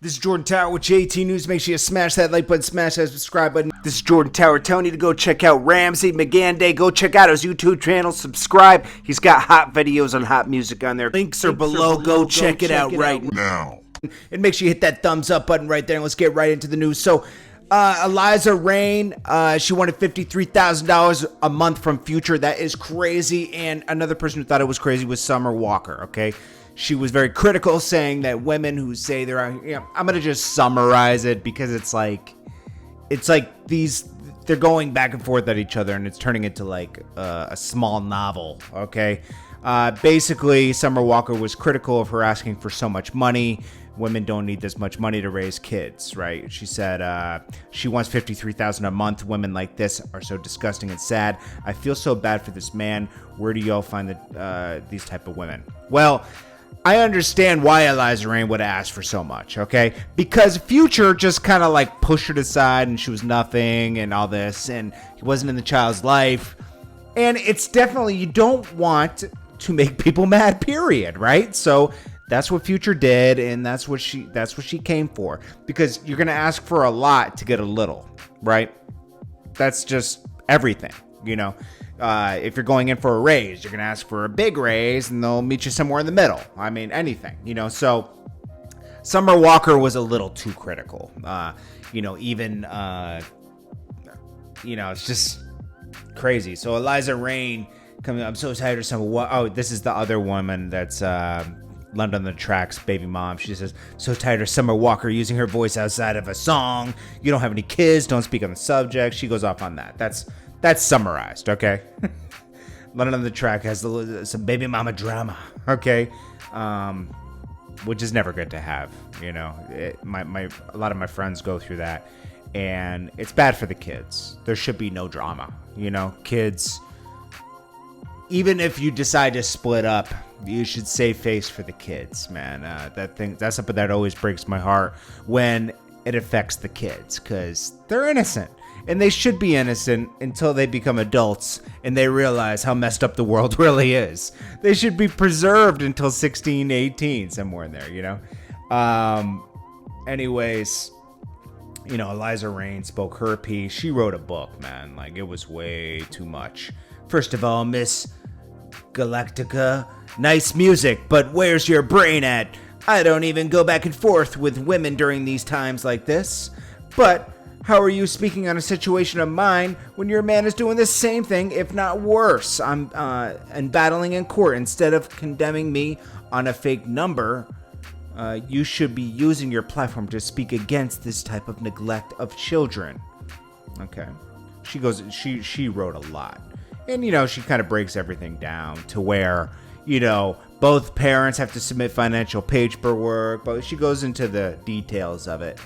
This is Jordan Tower with JT News. Make sure you smash that like button, smash that subscribe button. This is Jordan Tower telling you to go check out Ramsey McGanday. Go check out his YouTube channel. Subscribe. He's got hot videos on hot music on there. Links are below. Go check it out right now. And make sure you hit that thumbs up button right there. And let's get right into the news. So, Eliza Rain, she wanted $53,000 a month from Future. That is crazy. And another person who thought it was crazy was Summer Walker, okay? She was very critical, saying that women who say they're, I'm going to just summarize it because it's like they're going back and forth at each other and it's turning into like a small novel, okay? Basically, Summer Walker was critical of her asking for so much money. Women don't need this much money to raise kids, right? She said she wants $53,000 a month. Women like this are so disgusting and sad. I feel so bad for this man. Where do y'all find these type of women? Well, I understand why Eliza Rain would ask for so much, okay? Because Future just kind of like pushed her aside and she was nothing and all this, and he wasn't in the child's life. And it's definitely, you don't want to make people mad, period, right? So that's what Future did, and that's what she came for. Because you're gonna ask for a lot to get a little, right? That's just everything, you know. If you're going in for a raise, you're going to ask for a big raise and they'll meet you somewhere in the middle. I mean, anything, you know. So Summer Walker was a little too critical. It's just crazy. So Eliza Rain coming, I'm so tired of Summer. Oh, this is the other woman that's London on the Tracks baby mom. She says, so tired of Summer Walker using her voice outside of a song. You don't have any kids. Don't speak on the subject. She goes off on that. That's summarized, okay? London on the Track has some baby mama drama, okay? Which is never good to have, you know. A lot of my friends go through that, and it's bad for the kids. There should be no drama, you know. Kids, even if you decide to split up, you should save face for the kids, man. That's something that always breaks my heart when it affects the kids, because they're innocent. And they should be innocent until they become adults and they realize how messed up the world really is. They should be preserved until 16, 18, somewhere in there, you know? Anyways, you know, Eliza Rain spoke her piece. She wrote a book, man. Like, it was way too much. First of all, Miss Galactica, nice music, but where's your brain at? I don't even go back and forth with women during these times like this. But how are you speaking on a situation of mine when your man is doing the same thing, if not worse? And battling in court instead of condemning me on a fake number. You should be using your platform to speak against this type of neglect of children. Okay. She wrote a lot. And, you know, she kind of breaks everything down to where, you know, both parents have to submit financial paperwork, but she goes into the details of it.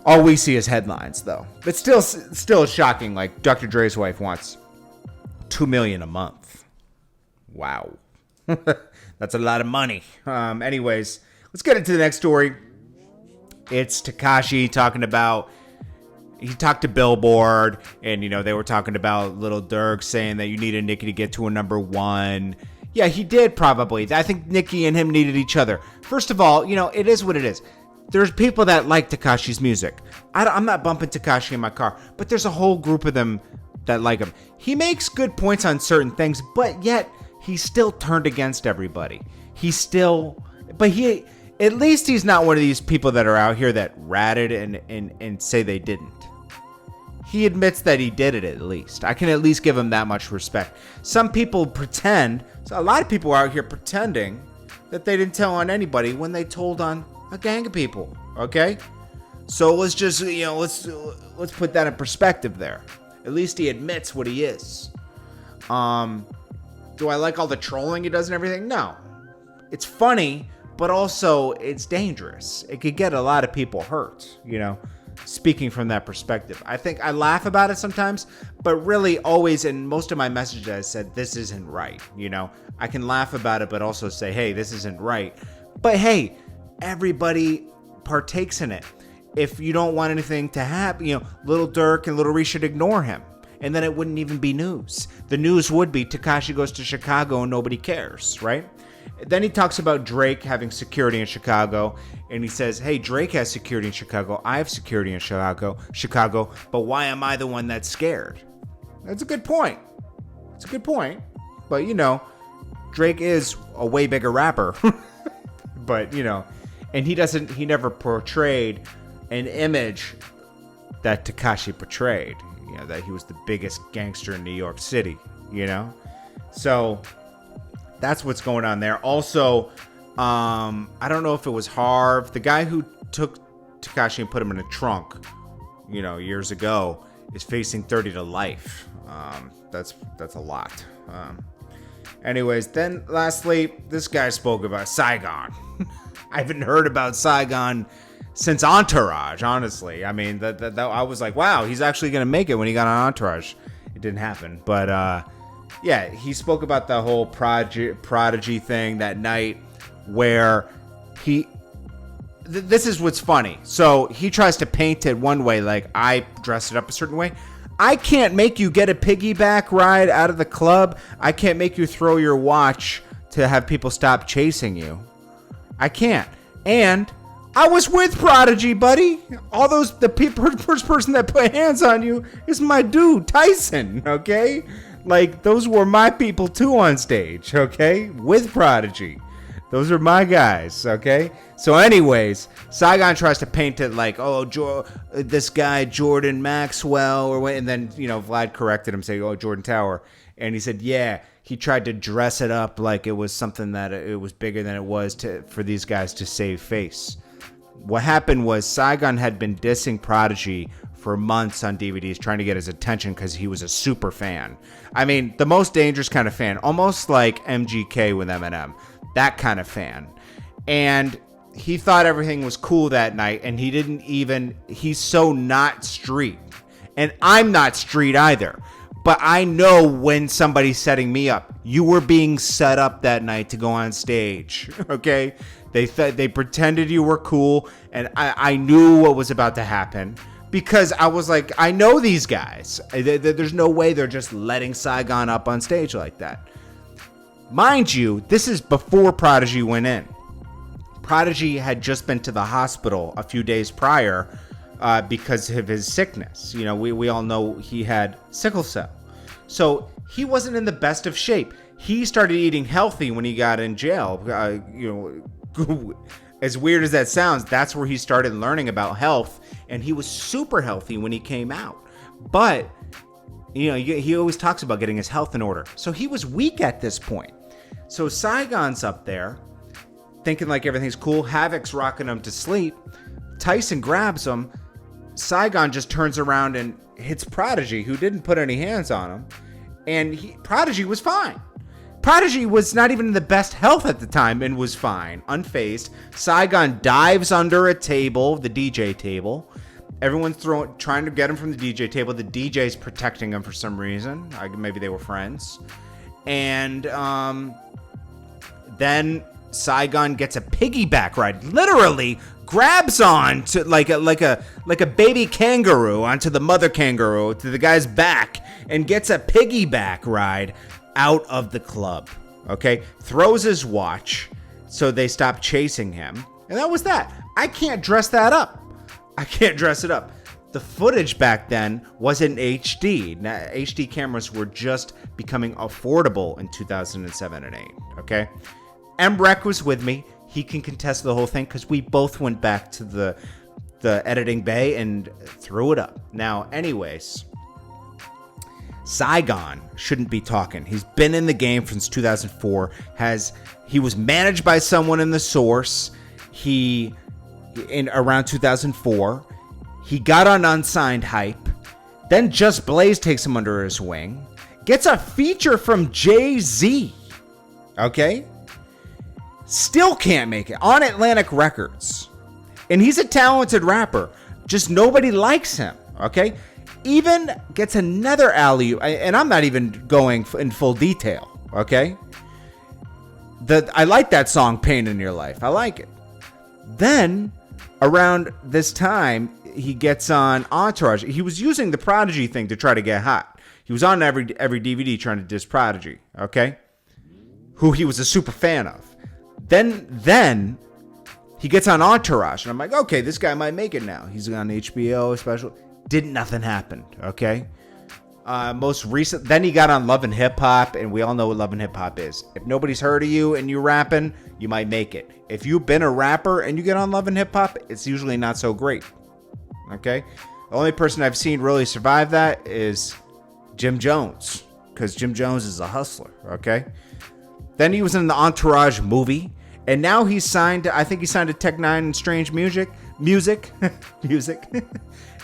All we see is headlines, though. But still shocking. Like, Dr. Dre's wife wants $2 million a month. Wow. That's a lot of money. Anyways, let's get into the next story. It's Tekashi talking about, he talked to Billboard, and, you know, they were talking about Lil Durk saying that you needed Nicki to get to a number one. Yeah, he did probably. I think Nicki and him needed each other. First of all, you know, it is what it is. There's people that like Tekashi's music. I'm not bumping Tekashi in my car, but there's a whole group of them that like him. He makes good points on certain things, but yet he's still turned against everybody. At least he's not one of these people that are out here that ratted and say they didn't. He admits that he did it at least. I can at least give him that much respect. Some people pretend, so a lot of people are out here pretending that they didn't tell on anybody when they told on a gang of people, okay? So let's just, you know, let's put that in perspective there. At least he admits what he is. Do I like all the trolling he does and everything? No. It's funny, but also it's dangerous. It could get a lot of people hurt, you know, speaking from that perspective. I think I laugh about it sometimes, but really always in most of my messages I said, this isn't right, you know? I can laugh about it, but also say, hey, this isn't right. But hey, everybody partakes in it. If you don't want anything to happen, you know, Lil Durk and Lil Reese should ignore him. And then it wouldn't even be news. The news would be Tekashi goes to Chicago and nobody cares, right? Then he talks about Drake having security in Chicago, and he says, hey, Drake has security in Chicago. I have security in Chicago, but why am I the one that's scared? That's a good point. It's a good point. But, you know, Drake is a way bigger rapper. But, you know, and he never portrayed an image that Tekashi portrayed. You know, that he was the biggest gangster in New York City, you know? So that's what's going on there. Also, I don't know if it was Harv, the guy who took Tekashi and put him in a trunk, you know, years ago, is facing 30 to life. That's a lot. Anyways, then lastly, this guy spoke about Saigon. I haven't heard about Saigon since Entourage, honestly. I mean, that I was like, wow, he's actually going to make it when he got on Entourage. It didn't happen. But, yeah, he spoke about the whole Prodigy thing that night where this is what's funny. So he tries to paint it one way, like I dressed it up a certain way. I can't make you get a piggyback ride out of the club. I can't make you throw your watch to have people stop chasing you. I can't. And I was with Prodigy, buddy. The first person that put hands on you is my dude, Tyson, okay? Like, those were my people too on stage, okay? With Prodigy. Those are my guys, okay? So anyways, Saigon tries to paint it like, oh, this guy, Jordan Maxwell, and then, you know, Vlad corrected him, saying, oh, JordanTower. And he said, yeah, he tried to dress it up like it was something that it was bigger than it was for these guys to save face. What happened was Saigon had been dissing Prodigy for months on DVDs, trying to get his attention because he was a super fan. I mean, the most dangerous kind of fan, almost like MGK with Eminem, that kind of fan. And he thought everything was cool that night, and he's so not street. And I'm not street either. But I know when somebody's setting me up. You were being set up that night to go on stage, okay? They pretended you were cool, and I knew what was about to happen because I was like, I know these guys. There's no way they're just letting Saigon up on stage like that. Mind you, this is before Prodigy went in. Prodigy had just been to the hospital a few days prior because of his sickness. You know, we all know he had sickle cell. So he wasn't in the best of shape. He started eating healthy when he got in jail. You know, as weird as that sounds, that's where he started learning about health. And he was super healthy when he came out. But, you know, he always talks about getting his health in order. So he was weak at this point. So Saigon's up there thinking like everything's cool. Havoc's rocking him to sleep. Tyson grabs him. Saigon just turns around and hits Prodigy, who didn't put any hands on him. And Prodigy was fine. Prodigy was not even in the best health at the time and was fine, unfazed. Saigon dives under a table, the DJ table. Everyone's trying to get him from the DJ table. The DJ's protecting him for some reason. Maybe they were friends. And then Saigon gets a piggyback ride. Literally grabs on to like a baby kangaroo onto the mother kangaroo to the guy's back and gets a piggyback ride out of the club. Okay, throws his watch so they stop chasing him, and that was that. I can't dress that up. I can't dress it up. The footage back then wasn't HD. Now, HD cameras were just becoming affordable in 2007 and 8. Okay, Mrek was with me. He can contest the whole thing because we both went back to the editing bay and threw it up. Now, anyways, Saigon shouldn't be talking. He's been in the game since 2004. He was managed by someone in the source. In around 2004, he got on Unsigned Hype. Then Just Blaze takes him under his wing. Gets a feature from Jay-Z. Okay? Still can't make it on Atlantic Records. And he's a talented rapper. Just nobody likes him. Okay? Even gets another alley-oop. And I'm not even going in full detail. Okay? I like that song, Pain in Your Life. I like it. Then, around this time, he gets on Entourage. He was using the Prodigy thing to try to get hot. He was on every DVD trying to diss Prodigy. Okay? Who he was a super fan of. Then he gets on Entourage, and I'm like, okay, this guy might make it now. He's on HBO special. Nothing happened, okay? Most recent, then he got on Love and Hip Hop, and we all know what Love and Hip Hop is. If nobody's heard of you and you're rapping, you might make it. If you've been a rapper and you get on Love and Hip Hop, it's usually not so great, okay? The only person I've seen really survive that is Jim Jones, because Jim Jones is a hustler, okay? Then he was in the Entourage movie, and now he's signed to, I think he signed to Tech Nine and Strange Music.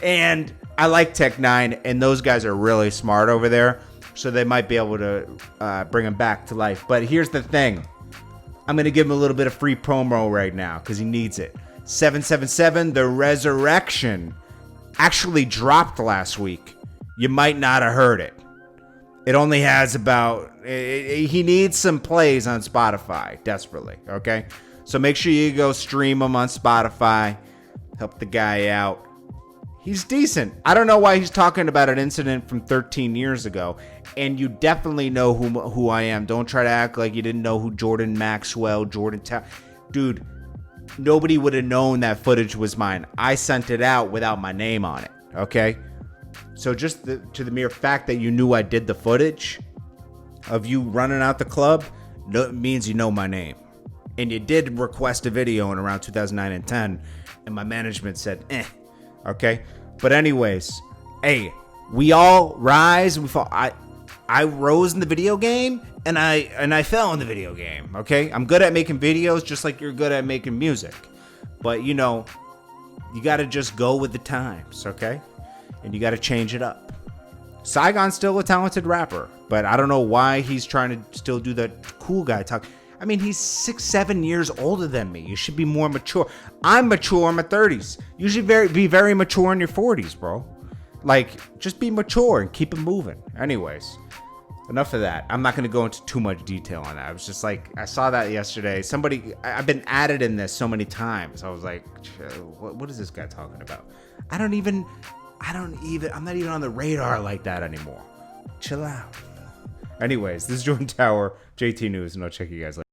And I like Tech Nine, and those guys are really smart over there, so they might be able to bring him back to life. But here's the thing. I'm going to give him a little bit of free promo right now because he needs it. 777, The Resurrection, actually dropped last week. You might not have heard it. It only has he needs some plays on Spotify, desperately, okay? So make sure you go stream him on Spotify. Help the guy out. He's decent. I don't know why he's talking about an incident from 13 years ago. And you definitely know who I am. Don't try to act like you didn't know who Jordan Maxwell, JordanTower. Dude, nobody would have known that footage was mine. I sent it out without my name on it, okay? So just to the mere fact that you knew I did the footage of you running out the club means you know my name. And you did request a video in around 2009 and 10, and my management said, okay? But anyways, hey, we all rise and we fall. I rose in the video game, and I fell in the video game, okay? I'm good at making videos just like you're good at making music. But, you know, you got to just go with the times, okay? And you got to change it up. Saigon's still a talented rapper, but I don't know why he's trying to still do that cool guy talk. I mean, he's 6-7 years older than me. You should be more mature. I'm mature in my 30s. You should be very mature in your 40s, bro. Like, just be mature and keep it moving. Anyways, enough of that. I'm not going to go into too much detail on that. I was just like, I saw that yesterday. I've been added in this so many times. I was like, what is this guy talking about? I'm not even on the radar like that anymore. Chill out. Anyways, this is Jordan Tower, JT News, and I'll check you guys later.